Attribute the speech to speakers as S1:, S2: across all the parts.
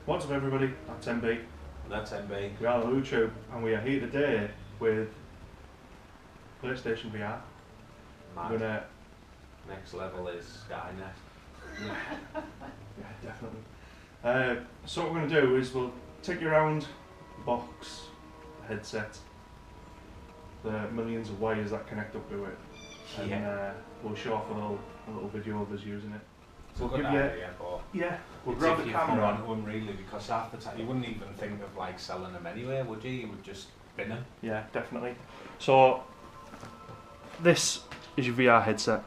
S1: What's up everybody, that's MB.
S2: That's MB.
S1: We are on YouTube and we are here today with PlayStation VR.
S2: Mad.
S1: We're gonna...
S2: Next level is Skynet.
S1: Yeah, definitely. So what we're going to do is we'll take you around the box, the headset, the millions of wires that connect up to it, and we'll show off a little video of us using it.
S2: We'll give idea, but
S1: we'll grab the camera
S2: on them really, because half the time you wouldn't even think of like selling them anyway, would you? You would just bin them.
S1: Yeah, definitely. So this is your VR headset,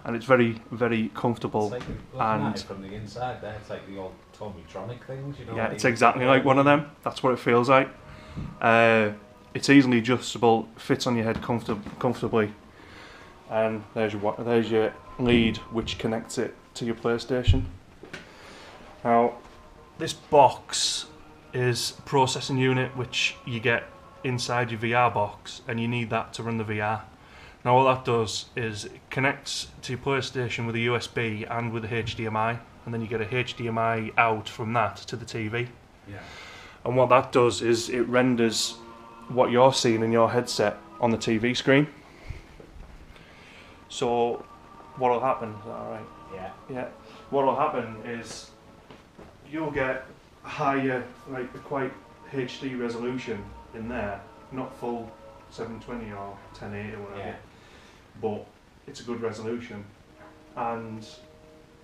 S1: and it's very, very comfortable.
S2: It's like and from the inside there, it's like the old Tommytronic things, you know.
S1: Yeah, it's exactly like one of them. That's what it feels like. It's easily adjustable, fits on your head comfortably, and there's your lead which connects it to your PlayStation. Now, this box is a processing unit which you get inside your VR box, and you need that to run the VR. Now what that does is it connects to your PlayStation with a USB and with a HDMI, and then you get a HDMI out from that to the TV.
S2: Yeah. And
S1: what that does is it renders what you're seeing in your headset on the TV screen. So what'll happen, is that alright?
S2: Yeah.
S1: Yeah. What'll happen is you'll get higher, like quite HD resolution in there, not full 720 or 1080 or whatever.
S2: Yeah.
S1: But it's a good resolution, and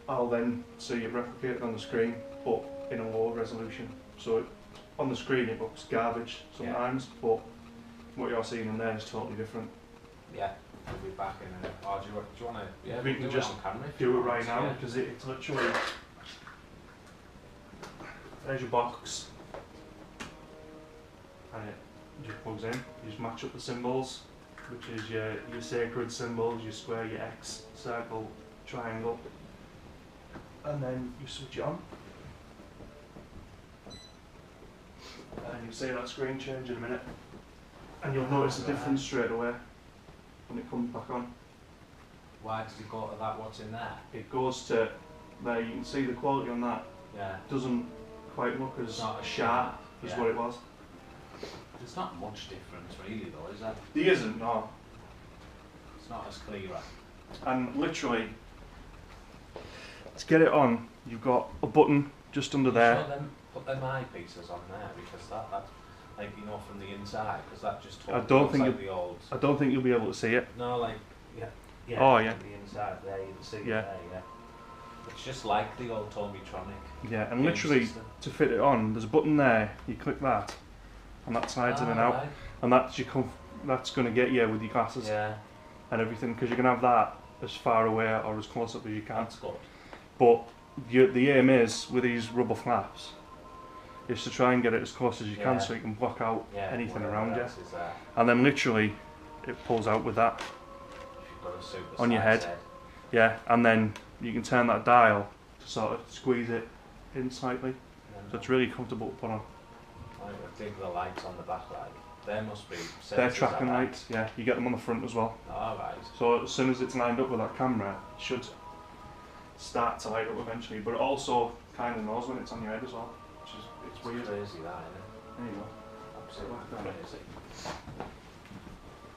S1: I'll then see it replicated on the screen, but in a lower resolution. So on the screen it looks garbage sometimes, but what you're seeing in there is totally different.
S2: Yeah, we'll be back in a minute. Oh, do you want to? Yeah,
S1: we can just do it right now, because it's literally... There's your box, and it just plugs in. You just match up the symbols, which is your sacred symbols, your square, your X, circle, triangle, and then you switch it on. And you'll see that screen change in a minute, and you'll notice the difference straight away when it comes back on.
S2: Why does it go to that? What's in there?
S1: It goes to there. You can see the quality on that.
S2: Yeah.
S1: Doesn't quite look as sharp as what it was.
S2: There's not much difference really though, is there?
S1: There isn't, no.
S2: It's not as clear.
S1: And literally, to get it on, you've got a button just under there.
S2: So then put them eyepieces on there, because that's like, you know, from the inside, because that just totally the old...
S1: I don't think you'll be able to see it.
S2: No, like, yeah.
S1: Oh yeah.
S2: The inside there, you can see it there, yeah. It's just like the old Tommytronic.
S1: Yeah, and literally
S2: system.
S1: To fit it on, there's a button there. You click that, and that slides in and out,
S2: right.
S1: and that's going to get you with your glasses and everything, because you can have that as far away or as close up as you can.
S2: That's good.
S1: But the aim is with these rubber flaps is to try and get it as close as you can, so you can block out anything around you. And then literally it pulls out with that on your head. Yeah, and then you can turn that dial to sort of squeeze it in slightly. So it's really comfortable to put on.
S2: I think the lights on the back light, there must be sensors.
S1: They're tracking lights, yeah, you get them on the front as well.
S2: Alright.
S1: So as soon as it's lined up with that camera, it should start to light up eventually, but it also kind of knows when it's on your head as well, which is, it's weird.
S2: Crazy that, isn't it?
S1: There you go.
S2: Absolutely crazy.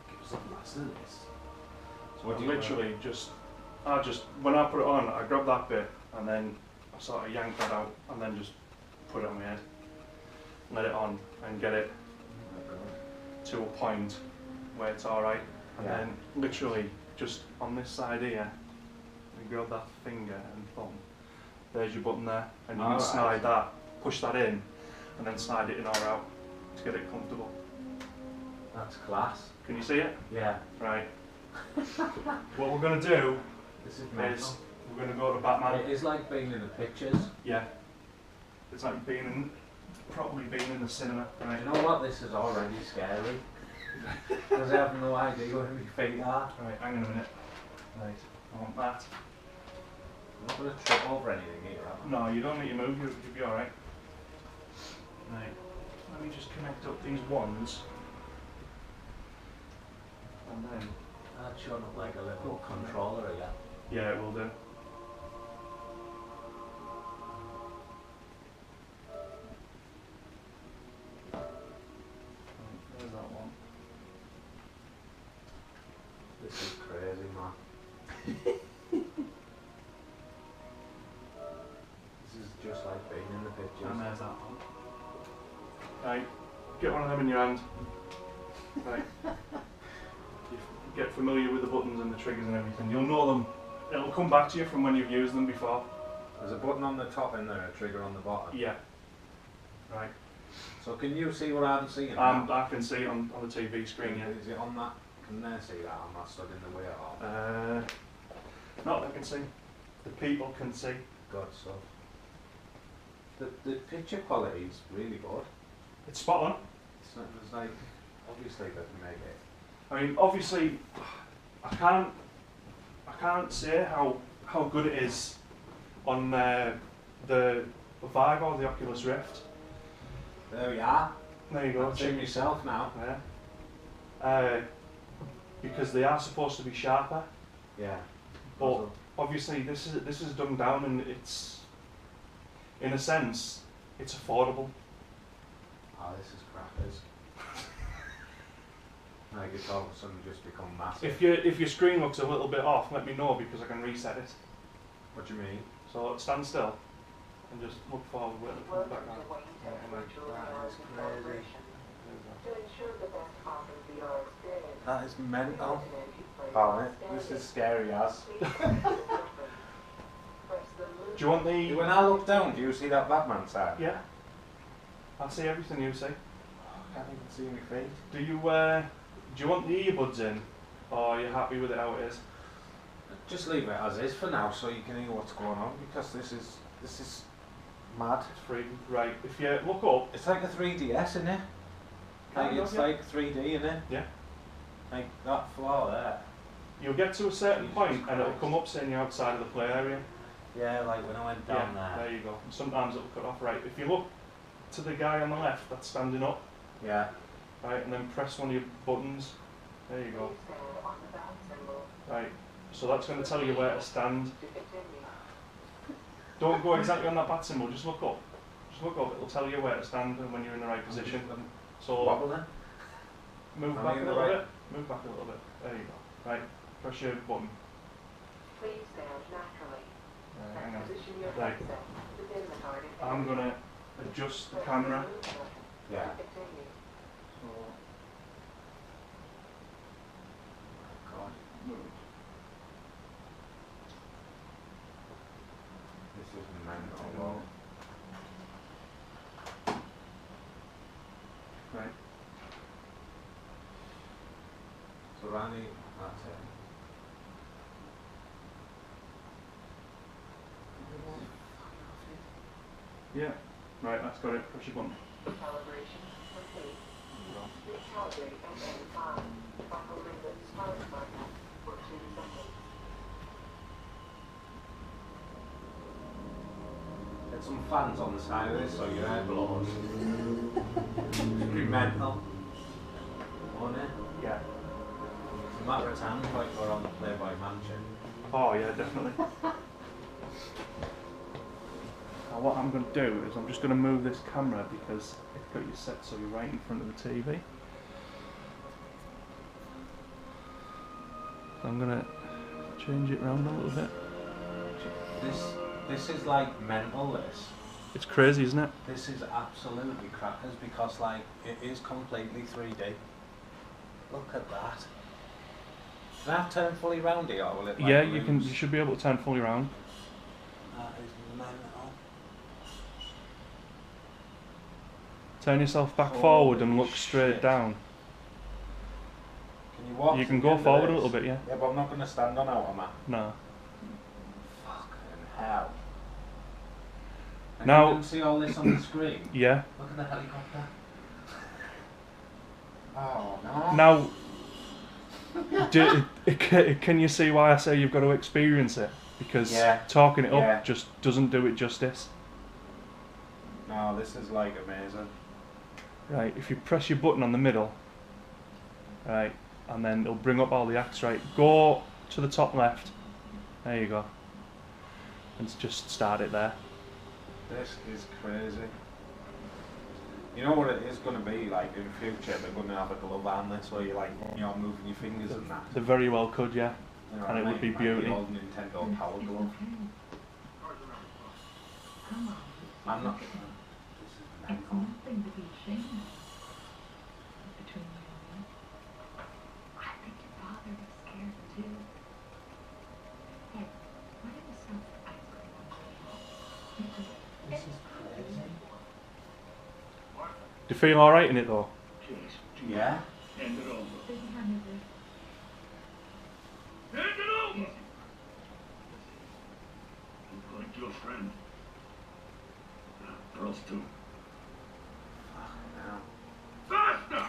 S2: Give us something less than this.
S1: So I literally when I put it on, I grab that bit and then I sort of yank that out and then just put it on my head, let it on and get it to a point where it's alright, and then literally just on this side here, you grab that finger and thumb, there's your button there, and you can slide that, push that in, and then slide it in or out to get it comfortable.
S2: That's class.
S1: Can you see it?
S2: Yeah.
S1: Right. What we're going to do
S2: is
S1: we're going to go to Batman.
S2: It is like being in the pictures.
S1: Yeah. It's like probably being in the cinema. Right.
S2: Do you know what? This is already scary. Because I have no idea where my feet are.
S1: Right, hang on a minute. Right, I want that.
S2: I'm not going to trip over anything here, am I?
S1: No, you don't need to move, you'll be alright. Right, let me just connect up these ones. And then...
S2: That's showing up like a little controller again.
S1: Yeah, it will do.
S2: just like being in the pictures.
S1: And there's that one. Right, get one of them in your hand. Right. You get familiar with the buttons and the triggers and everything. You'll know them. It'll come back to you from when you've used them before.
S2: There's a button on the top and there, a trigger on the bottom.
S1: Yeah. Right.
S2: So can you see what I'm seeing?
S1: I can see it on the TV screen, yeah.
S2: Is it on that? Can they see that? I'm not stood in the way at all.
S1: Not that I can see. The people can see.
S2: Good stuff. The picture quality is really good.
S1: It's spot on.
S2: It's not, there's like, obviously they can make it.
S1: I mean, obviously, I can't say how good it is on the Vive or the Oculus Rift.
S2: There we are.
S1: There you go.
S2: I've seen myself now.
S1: Yeah. Because they are supposed to be sharper.
S2: Yeah.
S1: But obviously, this is dumbed down, and it's, in a sense, it's affordable.
S2: Oh, this is crackers. Like it's all of a sudden just become massive.
S1: If your screen looks a little bit off, let me know because I can reset it.
S2: What do you mean?
S1: So stand still and just look forward with it back on.
S2: That is mental. Oh, this is scary as.
S1: Do you want the...
S2: When I look down, do you see that Batman sign?
S1: Yeah. I see everything you see.
S2: I can't even see my feet.
S1: Do you want the earbuds in, or are you happy with it how it is?
S2: Just leave it as is for now, so you can hear what's going on. Because this is mad.
S1: It's free. Right. If you look up,
S2: it's like a 3DS, isn't it? Like it's like 3D, isn't it?
S1: Yeah.
S2: Like that floor there.
S1: You'll get to a certain point, and it'll come up saying you're outside of the play area.
S2: Yeah, like when I went down there.
S1: There you go. Sometimes it'll cut off. Right. If you look to the guy on the left that's standing up.
S2: Yeah.
S1: Right, and then press one of your buttons. There you go. Right, so that's going to tell you where to stand. Don't go exactly on that bat symbol, just look up. Just look up, it'll tell you where to stand and when you're in the right position. So move back a little bit. Move back a little bit. There you go. Right, press your button.
S3: Please stand naturally.
S1: Hang on.
S3: Position your
S1: Right.
S3: headset within the target
S1: I'm going to adjust the camera.
S2: Yeah.
S3: Continue.
S2: God. This is mental.
S1: Right.
S2: So Randy, that's it.
S1: Yeah. Right, that's got it. Push your button.
S3: Calibration complete. Recalibrate FM5 by holding the start button for 2 seconds.
S2: Get some fans on the side of this so your air blows. It's pretty mental. Won't it?
S1: Yeah.
S2: It's a matter of time like we're on the Playboy Mansion.
S1: Oh yeah, definitely. Now what I'm going to do is I'm just going to move this camera because it's got you set so you're right in front of the TV. I'm going to change it round a little bit.
S2: This is like mental, this.
S1: It's crazy, isn't it?
S2: This is absolutely crackers because like it is completely 3D. Look at that. Can I turn fully round here or will it like
S1: Yeah,
S2: lose?
S1: you should be able to turn fully round.
S2: That is mental.
S1: Turn yourself back
S2: Holy
S1: forward and look straight
S2: shit.
S1: down.
S2: Can you walk?
S1: You can
S2: to the
S1: go
S2: end of
S1: forward a
S2: this?
S1: little bit, yeah.
S2: Yeah, but I'm not going to stand on out, am I?
S1: No.
S2: Fucking hell. And
S1: Now-
S2: you can see all this on the screen.
S1: Yeah.
S2: Look at the helicopter. Oh no.
S1: Now, can you see why I say you've got to experience it? Because
S2: Yeah.
S1: talking it
S2: Yeah.
S1: up just doesn't do it justice.
S2: No, this is like amazing.
S1: Right, if you press your button on the middle, right, and then it'll bring up all the acts, right, go to the top left, there you go, and just start it there.
S2: This is crazy. You know what it is going to be like in future? They're going to have a glove on this where you're like, you know, moving your fingers and that.
S1: They very well could, yeah,
S2: You know,
S1: and it would be
S2: like
S1: beauty.
S2: the old Nintendo Power Glove.
S3: Come on.
S2: I'm not. This is
S4: It's
S2: mental.
S4: nothing to be ashamed of. Between you and me. I think your father was scared too. Hey, why did you stop the ice cream on the way home?
S2: This is crazy.
S1: Do you feel alright in it though?
S2: Yeah.
S4: Did you have your birthday?
S5: You've got your friend. Girls too.
S2: Fucking hell.
S5: Faster!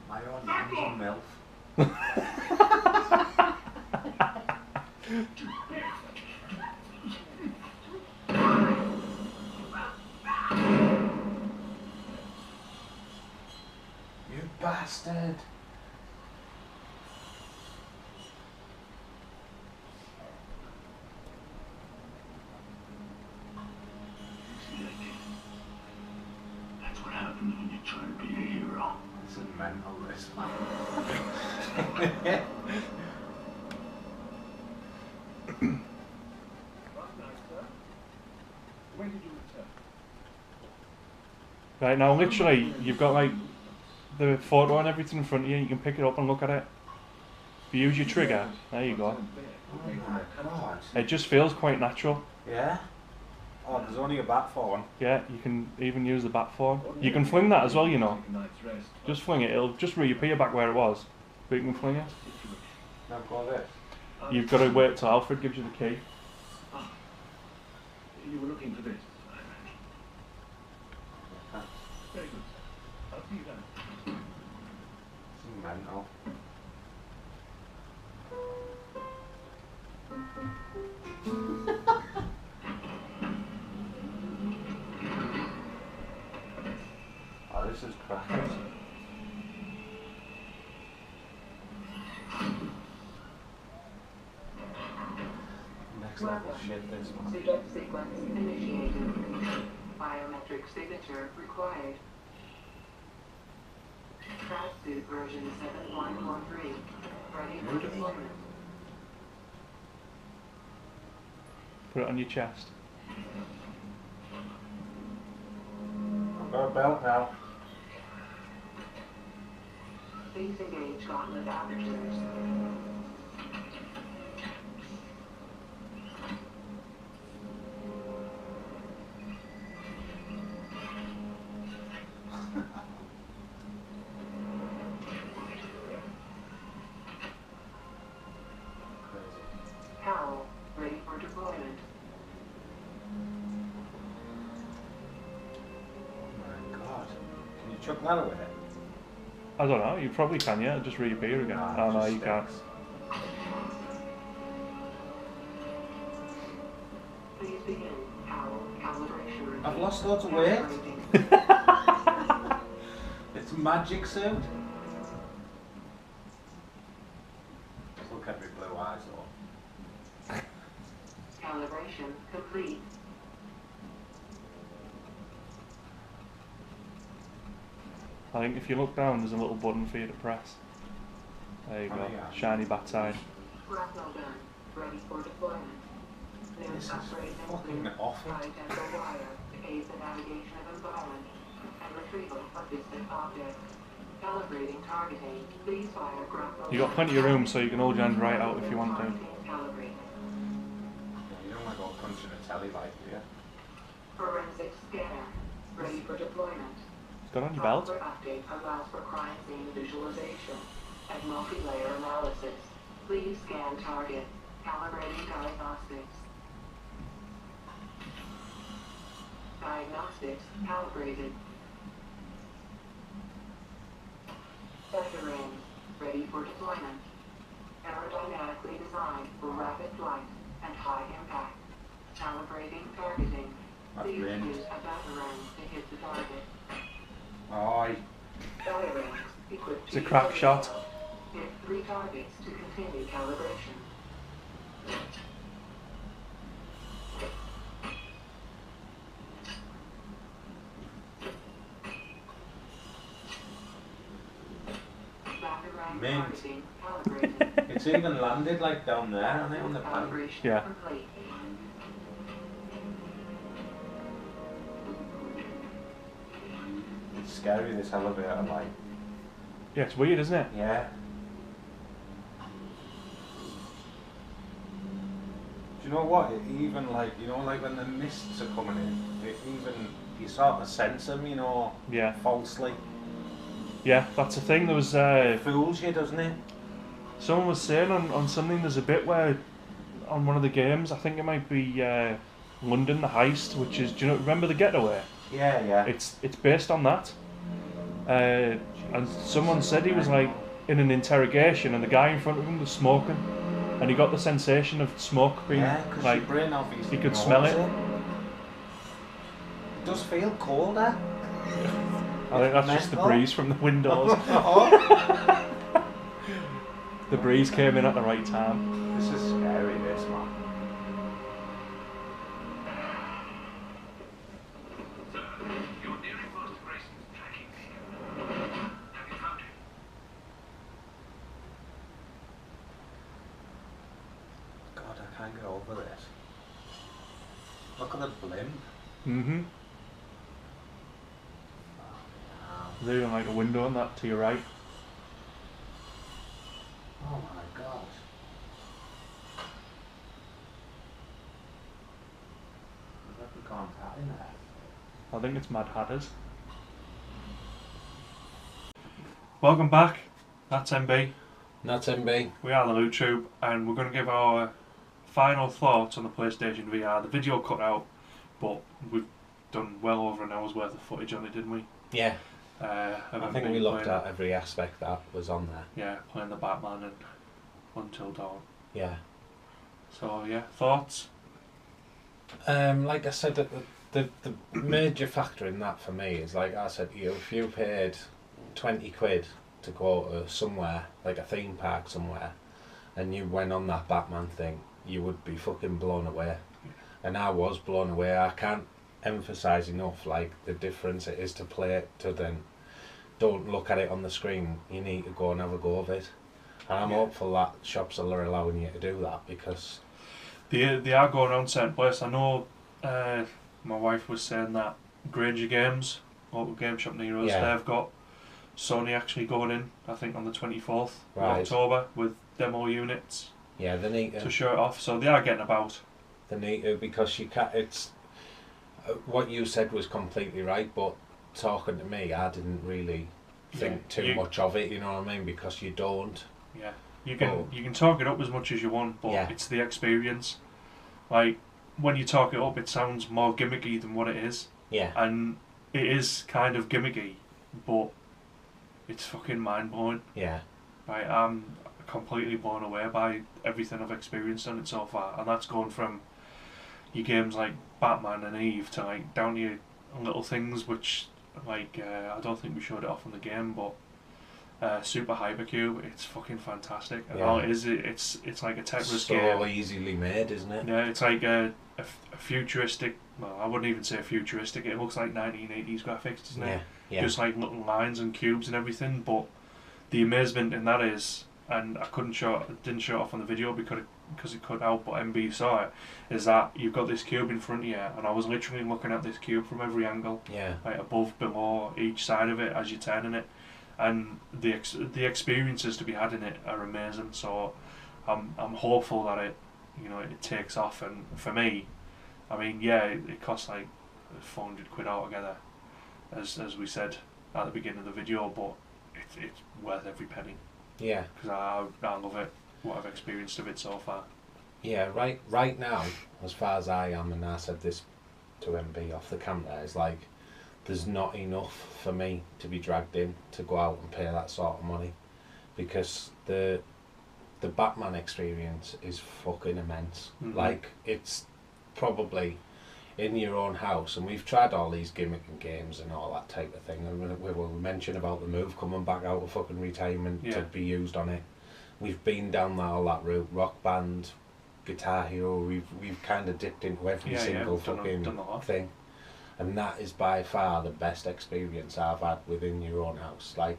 S2: My own name's a MILF. You bastard!
S5: See that kid? That's what happens when you try to be a hero.
S2: This is mental, this man.
S5: When did you return?
S1: Right now, literally, you've got like the photo and everything in front of you. You can pick it up and look at it. If you use your trigger, there you go.
S2: Oh my god.
S1: It just feels quite natural.
S2: Yeah? Oh, there's only a bat phone.
S1: Yeah, you can even use the bat phone. You can fling that as well, you know. Just fling it. It'll just reappear back where it was. But you can fling it.
S2: Now go this.
S1: You've got to wait till Alfred gives you the key.
S5: You were looking for this, I imagine. Very good, sir. I'll see you then.
S2: This is mental. Oh, this is cracking. Next level shit, this one.
S3: Suit-up sequence initiated. Biometric signature required. Tracksuit version 7143. Ready for deployment.
S1: Put it on your chest.
S2: I've got a belt now.
S3: Please engage gauntlet apertures. Cowl, ready for deployment.
S2: Oh my god. Can you chuck that away?
S1: I don't know. You probably can, yeah. It'll just reappear again.
S2: Nah,
S1: Oh
S2: it
S1: no,
S2: just
S1: you can't.
S2: sticks.
S3: Please begin cowl calibration routine.
S2: I've lost loads of weight.
S3: Calibrating.
S2: It's a magic suit. Just look at me blue eyes though.
S3: Calibration complete.
S1: I think if you look down, there's a little button for you to press. There you
S2: Oh,
S1: go.
S2: yeah.
S1: Shiny backside.
S3: Grapnel gun, ready for deployment. New
S2: This is
S3: upgrades
S2: fucking
S3: include
S2: awful.
S3: high tempo wire to aid the navigation of environment and retrieval of distant objects. Calibrating targeting. Please fire grapnel.
S1: You got plenty of room, so you can hold your hand right out if you want to.
S3: Calibrate.
S2: Yeah, you don't want to go punching a telly like, do you?
S3: Forensic scanner, ready for deployment.
S1: It's got on your belt.
S3: Software update allows for crime scene visualization and multi-layer analysis. Please scan target. Calibrating diagnostics. Diagnostics calibrated. Batarang, ready for deployment. Aerodynamically designed for rapid flight and high impact. Calibrating targeting.
S2: That's
S3: Please
S2: wind.
S3: use a batarang to hit the target.
S2: Aye.
S3: Batarangs equipped
S1: It's a
S3: to
S1: crap
S3: use
S1: shot.
S3: Hit 3 targets to continue calibration. Batarang
S2: Mint.
S3: targeting calibrated.
S2: It's even landed like down there, aren't they, on the pan?
S3: Calibration
S1: Yeah.
S3: complete.
S2: scary, this elevator, like.
S1: Yeah, it's weird, isn't it?
S2: Yeah. Do you know what? It even like, you know, like when the mists are coming in, it even, you sort of sense them, you know,
S1: Yeah.
S2: falsely.
S1: Yeah, that's the thing. There was
S2: It fools you, doesn't it?
S1: someone was saying on something. There's a bit where on one of the games, I think it might be London, the heist, which is, do you know, remember the Getaway?
S2: Yeah, yeah.
S1: It's based on that. And someone said he was like in an interrogation, and the guy in front of him was smoking, and he got the sensation of smoke being
S2: Yeah, because
S1: like
S2: your brain obviously
S1: he could
S2: knows
S1: smell it.
S2: It does feel colder.
S1: I think that's just the
S2: Mental.
S1: breeze from the windows. The breeze came in at the right time.
S2: This is scary, this, man.
S5: You're nearing Master Grayson's tracking beacon. Have you found it?
S2: God, I can't get over this. Look at the blimp.
S1: Mm-hmm. There's even like a window on that to your right.
S2: Oh my God. There's like a gone cat in there.
S1: I think it's Mad Hatters. Welcome back. That's MB.
S2: That's MB.
S1: We are the Loot Tube, and we're going to give our final thoughts on the PlayStation VR. The video cut out, but we've done well over an hour's worth of footage on it, didn't we?
S2: Yeah.
S1: Of
S2: I think
S1: MB
S2: we looked
S1: playing,
S2: at every aspect that was on there.
S1: Yeah, playing the Batman and Until Dawn.
S2: Yeah.
S1: So yeah, thoughts?
S2: Like I said, the major factor in that for me is, like I said, if you paid 20 quid to go to somewhere, like a theme park somewhere, and you went on that Batman thing, you would be fucking blown away. And I was blown away. I can't emphasise enough, like, the difference it is to play it to then don't look at it on the screen. You need to go and have a go of it. And I'm hopeful that shops are allowing you to do that, because
S1: They are going around certain places. I know my wife was saying that Granger Games, local game shop near us,
S2: Yeah.
S1: they've got Sony actually going in, I think on the 24th of
S2: Right.
S1: October with demo units
S2: yeah, they need
S1: to show it off. So they are getting about.
S2: They need to, because you can't. It's what you said was completely right, but talking to me, I didn't really think too much of it. You know what I mean? Because you don't.
S1: Yeah, you can talk it up as much as you want, but it's the experience. Like when you talk it up, it sounds more gimmicky than what it is.
S2: Yeah.
S1: And it is kind of gimmicky, but it's fucking mind blowing.
S2: Yeah.
S1: Right, I'm completely blown away by everything I've experienced on it so far, and that's going from your games like Batman and Eve to like down to your little things which like I don't think we showed it off in the game, but Super Hypercube, it's fucking fantastic. And all it is, it's like a Tetris game.
S2: So easily made, isn't it?
S1: Yeah, it's like a futuristic. Well, I wouldn't even say futuristic. It looks like 1980s graphics, doesn't it?
S2: Yeah.
S1: Just like little lines and cubes and everything. But the amazement in that is, and I didn't show it off on the video because it cut out, but MB saw it, is that you've got this cube in front of you, and I was literally looking at this cube from every angle.
S2: Yeah.
S1: Like above, below, each side of it as you're turning it, and the experiences to be had in it are amazing. So I'm hopeful that it takes off. And for me, I mean, yeah, it costs like 400 quid altogether, as we said at the beginning of the video, but it's worth every penny.
S2: Yeah.
S1: Because I love it, what I've experienced of it so far.
S2: Yeah, right now, as far as I am, and I said this to MB off the camera, is like, there's not enough for me to be dragged in to go out and pay that sort of money, because the Batman experience is fucking immense.
S1: Mm-hmm.
S2: Like, it's probably in your own house, and we've tried all these gimmick games and all that type of thing, and we will mention about the Move coming back out of fucking retirement to be used on it. We've been down all that route, Rock Band, Guitar Hero, we've kind of dipped into every single fucking thing, and that is by far the best experience I've had within your own house. Like,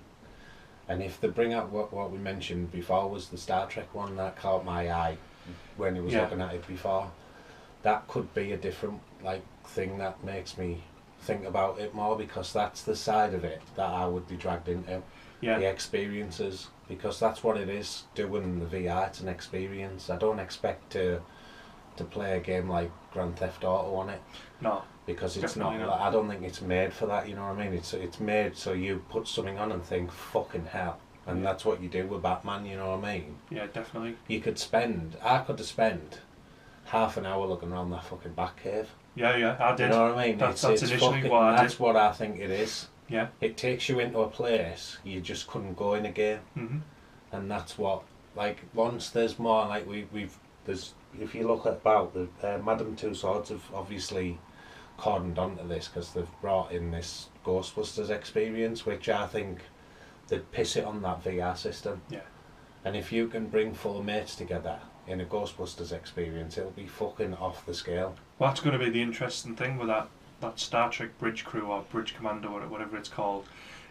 S2: and if they bring out what we mentioned before was the Star Trek one, that caught my eye when I was looking at it before. That could be a different like thing that makes me think about it more, because that's the side of it that I would be dragged into.
S1: Yeah.
S2: The experiences, because that's what it is. Doing the VR, it's an experience. I don't expect to play a game like Grand Theft Auto on it.
S1: No.
S2: Because it's
S1: Definitely
S2: not.
S1: not.
S2: I don't think it's made for that. You know what I mean? It's made so you put something on and think fucking hell, and
S1: Yeah.
S2: that's what you do with Batman. You know what I mean?
S1: Yeah, definitely.
S2: I could have spent half an hour looking around that fucking Batcave.
S1: Yeah, I did.
S2: You know what I mean?
S1: That's
S2: it's
S1: initially
S2: fucking,
S1: what I did.
S2: that's what I think it is.
S1: Yeah.
S2: It takes you into a place you just couldn't go in a game,
S1: Mhm.
S2: and that's what, like, once there's more, like there's, if you look at about the Madame Tussauds have obviously cordoned onto this because they've brought in this Ghostbusters experience, which I think they'd piss it on that VR system.
S1: Yeah.
S2: And if you can bring 4 mates together in a Ghostbusters experience, it'll be fucking off the scale.
S1: Well, that's going to be the interesting thing with that Star Trek Bridge Crew or Bridge Commander or whatever it's called,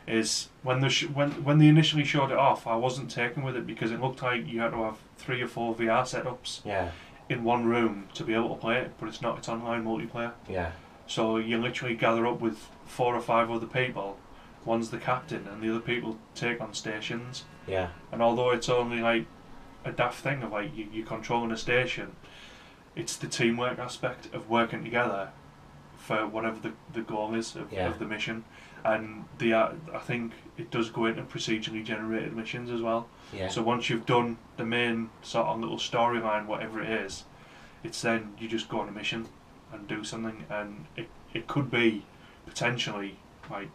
S1: is when they initially showed it off, I wasn't taken with it because it looked like you had to have 3 or 4 VR setups
S2: Yeah,
S1: in one room to be able to play it, but it's not. It's online multiplayer.
S2: yeah,
S1: So you literally gather up with 4 or 5 other people. One's the captain, and the other people take on stations.
S2: yeah,
S1: And although it's only like a daft thing of like you're controlling a station, it's the teamwork aspect of working together for whatever the goal is of the mission. And I think it does go into procedurally generated missions as well.
S2: yeah.
S1: So once you've done the main sort of little storyline, whatever it is, it's then you just go on a mission and do something, and it could be potentially like,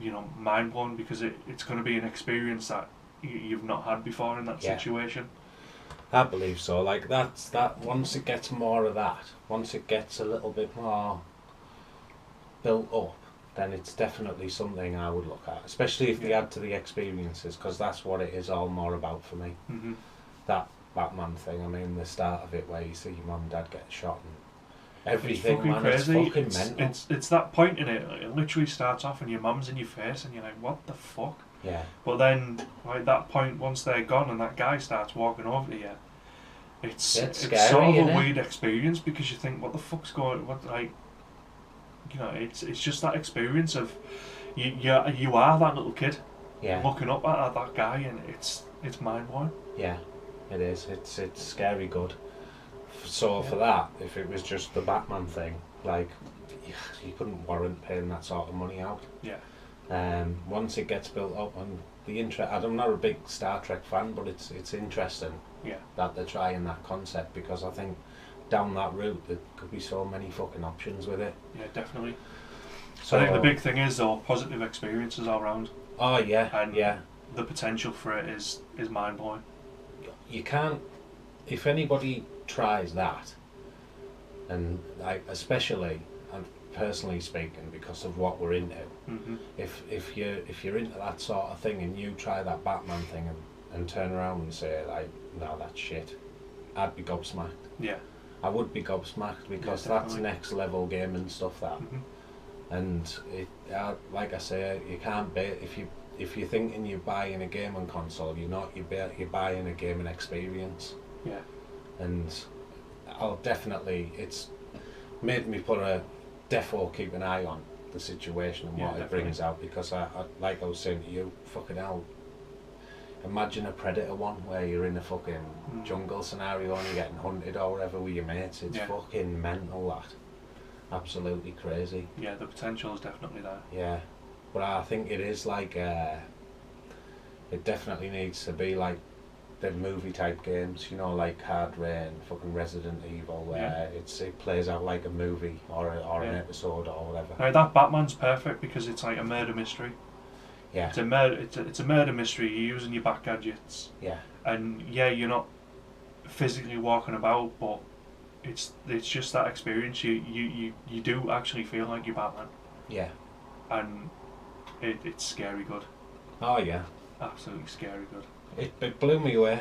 S1: you know, mind blowing, because it's going to be an experience that you've not had before in that
S2: Yeah.
S1: situation.
S2: I believe so. Like that. Once it gets more of that, once it gets a little bit more built up, then it's definitely something I would look at. Especially if they
S1: Yeah.
S2: add to the experiences, because that's what it is all more about for me.
S1: Mm-hmm.
S2: That Batman thing. I mean, the start of it where you see your mum and dad get shot and everything.
S1: It's fucking
S2: man,
S1: crazy.
S2: It's fucking mental.
S1: It's that point in it. Like, it literally starts off and your mum's in your face, and you're like, what the fuck?
S2: Yeah,
S1: But then, like that point, once they're gone and that guy starts walking over to you, it's
S2: scary,
S1: sort of a
S2: innit?
S1: weird experience, because you think, what the fuck's going? What, like, you know, it's just that experience of you are that little kid
S2: yeah,
S1: looking up at that guy, and it's mind blowing.
S2: yeah. It is. It's scary good. So
S1: Yeah.
S2: for that, if it was just the Batman thing, like, you couldn't warrant paying that sort of money out.
S1: Yeah.
S2: Once it gets built up, and I'm not a big Star Trek fan, but it's interesting
S1: Yeah.
S2: that they're trying that concept, because I think down that route there could be so many fucking options with it.
S1: Yeah, definitely.
S2: So
S1: I think the big thing is though positive experiences all around.
S2: Oh yeah,
S1: And
S2: yeah.
S1: the potential for it is mind blowing.
S2: You can't. If anybody tries that, and especially, and personally speaking, because of what we're into,
S1: Mm-hmm.
S2: if you're into that sort of thing and you try that Batman thing and turn around and say like, no, that's shit, I'd be gobsmacked.
S1: Yeah.
S2: I would be gobsmacked, because
S1: Yeah,
S2: that's
S1: definitely.
S2: next level game and stuff that.
S1: Mm-hmm.
S2: And it, like I say, you can't be if you're thinking you're buying a gaming console, you're not. You're buying a gaming experience.
S1: Yeah.
S2: And it's made me keep an eye on the situation and
S1: Yeah,
S2: what it
S1: definitely.
S2: brings out, because I like I was saying to you, fucking hell, imagine a Predator one where you're in a fucking jungle scenario and you're getting hunted or whatever with your mates. It's
S1: Yeah.
S2: fucking mental, that. Absolutely crazy.
S1: Yeah, the potential is definitely there.
S2: Yeah. But I think it is like, it definitely needs to be like the movie type games, you know, like Hard Rain, fucking Resident Evil, where it plays out like a movie or an
S1: Yeah.
S2: episode or whatever.
S1: Now, that Batman's perfect because it's like a murder mystery.
S2: Yeah,
S1: It's a murder mystery. You're using your back gadgets,
S2: yeah,
S1: and yeah, you're not physically walking about, but it's just that experience. You do actually feel like you're Batman,
S2: yeah.
S1: and it's scary good.
S2: Oh yeah,
S1: Absolutely scary good.
S2: it blew me away,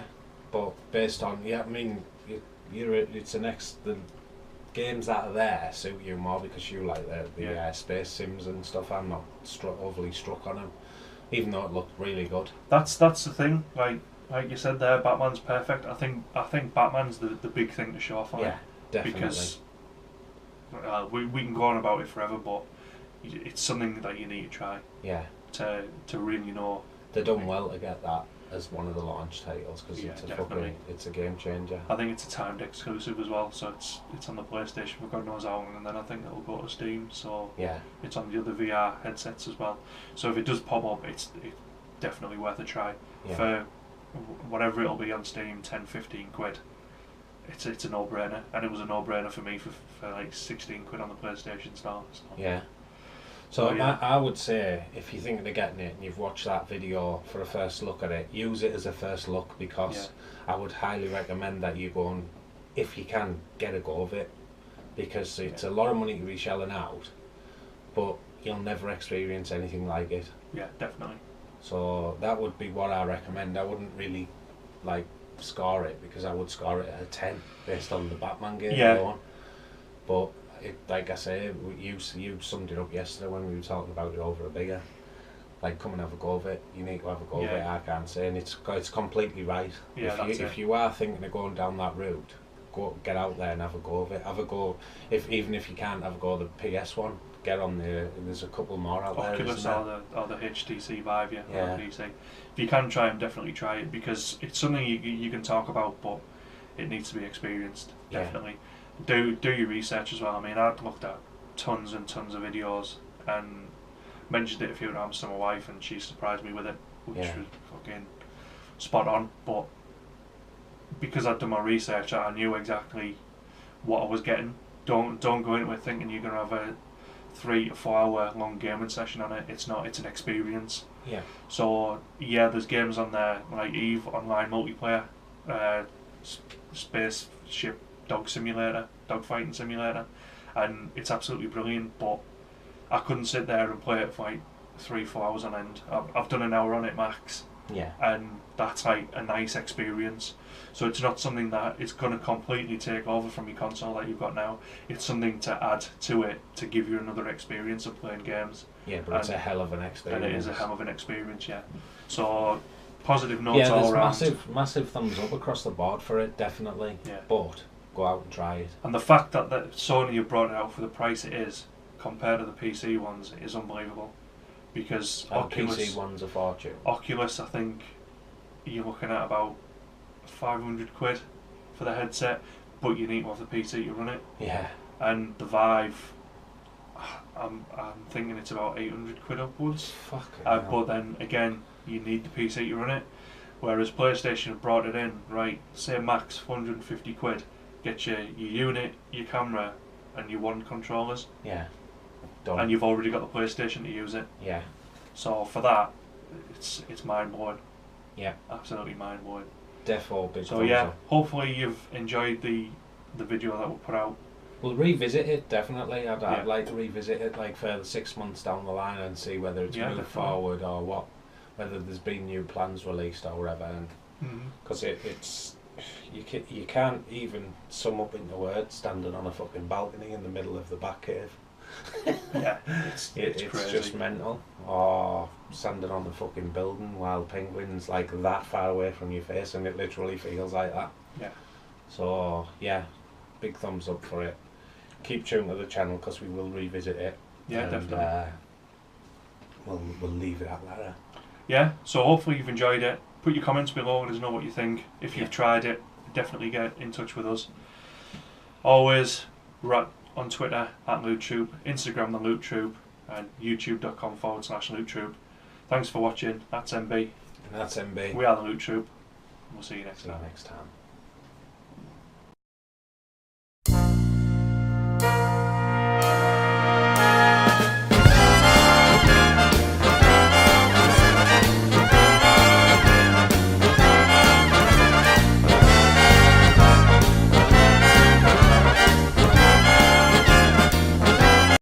S2: but based on I mean, it's the games that are there suit you more because you like the space sims and stuff. I'm not overly struck on them, even though it looked really good.
S1: That's the thing. Like you said there, Batman's perfect. I think Batman's the big thing to show off on it.
S2: Yeah, definitely.
S1: Because we can go on about it forever, but it's something that you need to try
S2: Yeah.
S1: to really know.
S2: They've done well to get that as one of the launch titles because
S1: Yeah,
S2: it's
S1: definitely.
S2: it's a game changer.
S1: I think it's a timed exclusive as well, so it's on the PlayStation for God knows how long, and then I think it'll go to Steam, so
S2: Yeah.
S1: it's on the other VR headsets as well. So if it does pop up, it's definitely worth a try.
S2: Yeah.
S1: For whatever it'll be on Steam, 10-15 quid. It's a no-brainer, and it was a no-brainer for me for like 16 quid on the PlayStation Store. So.
S2: Yeah. So
S1: yeah.
S2: I would say if you're thinking of getting it and you've watched that video for a first look at it, use it as a first look because I would highly recommend that you go and, if you can, get a go of it because it's a lot of money to be shelling out, but you'll never experience anything like it.
S1: Yeah, definitely.
S2: So that would be what I recommend. I wouldn't really like score it because I would score it at a 10 based on the Batman game alone. But like I say, you summed it up yesterday when we were talking about it over a beer. Like, come and have a go of it. You need to have a go of it. I can't say, and it's completely right.
S1: Yeah,
S2: if you are thinking of going down that route, get out there and have a go of it. Have a go. Even if you can't have a go of the PS one, get on there's a couple more out there.
S1: Oculus or the HTC Vive, on the PC. If you can try them, definitely try it because it's something you can talk about, but it needs to be experienced. Definitely. Do your research as well. I mean, I've looked at tons and tons of videos and mentioned it a few times to my wife, and she surprised me with it, which was fucking spot on. But because I'd done my research, I knew exactly what I was getting. Don't go into it thinking you're gonna have a 3 to 4 hour long gaming session on it. It's not. It's an experience.
S2: Yeah.
S1: So there's games on there like EVE Online multiplayer, spaceship dogfighting simulator, and it's absolutely brilliant. But I couldn't sit there and play it for like 3-4 hours on end. I've done an hour on it max.
S2: Yeah.
S1: And that's like a nice experience. So it's not something that is going to completely take over from your console that you've got now. It's something to add to it to give you another experience of playing games.
S2: Yeah, but it's a hell of an experience.
S1: And it is a hell of an experience, yeah. So positive notes all around.
S2: Massive thumbs up across the board for it, definitely.
S1: Yeah.
S2: But go out and try it.
S1: And the fact that Sony have brought it out for the price it is compared to the PC ones is unbelievable. Because Oculus,
S2: PC one's a fortune.
S1: Oculus, I think you're looking at about 500 quid for the headset, but you need to have the PC to run it.
S2: Yeah.
S1: And the Vive, I'm thinking it's about 800 quid upwards.
S2: Fucking
S1: but then again, you need the PC to run it. Whereas PlayStation have brought it in, right, say max 450 quid, get your unit, your camera, and your one controllers.
S2: Yeah. Done.
S1: And you've already got the PlayStation to use it.
S2: Yeah.
S1: So for that, it's mind blowing.
S2: Yeah.
S1: Absolutely mind blowing.
S2: Defo big.
S1: So yeah, hopefully you've enjoyed the video that we put out.
S2: We'll revisit it definitely. I'd like to revisit it like further 6 months down the line and see whether it's moved forward or what, whether there's been new plans released or whatever. And because it's you can't even sum up into words standing on a fucking balcony in the middle of the Batcave.
S1: Yeah, it's crazy.
S2: Just mental. Or standing on the fucking building while penguins like that far away from your face, and it literally feels like that.
S1: Yeah.
S2: So yeah, big thumbs up for it. Keep tuned to the channel because we will revisit it.
S1: Yeah,
S2: and,
S1: definitely.
S2: We'll leave it at that.
S1: Yeah. So hopefully you've enjoyed it. Put your comments below. Let us know what you think. If you've tried it, definitely get in touch with us. Always on Twitter @LootTube, Instagram the LootTube, and youtube.com/LootTube. Thanks for watching. That's MB.
S2: And that's MB.
S1: We are the LootTube. We'll see you next time.
S2: Next time.